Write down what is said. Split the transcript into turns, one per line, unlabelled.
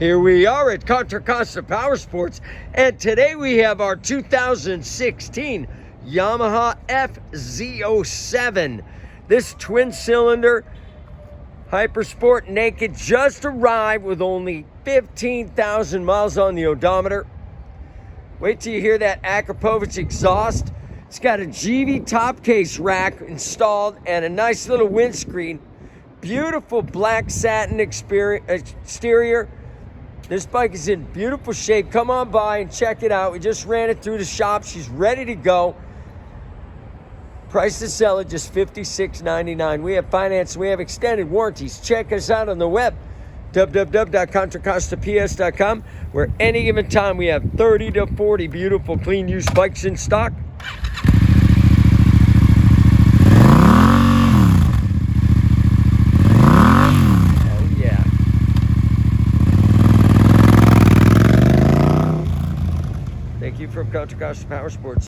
Here we are at Contra Costa Powersports, and today we have our 2016 Yamaha FZ07. This twin-cylinder Hypersport Naked just arrived with only 15,000 miles on the odometer. Wait till you hear that Akrapovic exhaust. It's got a GV top case rack installed and a nice little windscreen. Beautiful black satin exterior. This bike is in beautiful shape. Come on by and check it out. We just ran it through the shop. She's ready to go. Price to sell it just $56.99. We have finance. We have extended warranties. Check us out on the web, www.contracostaps.com, where any given time we have 30 to 40 beautiful clean used bikes in stock. Thank you from Contra Costa Powersports.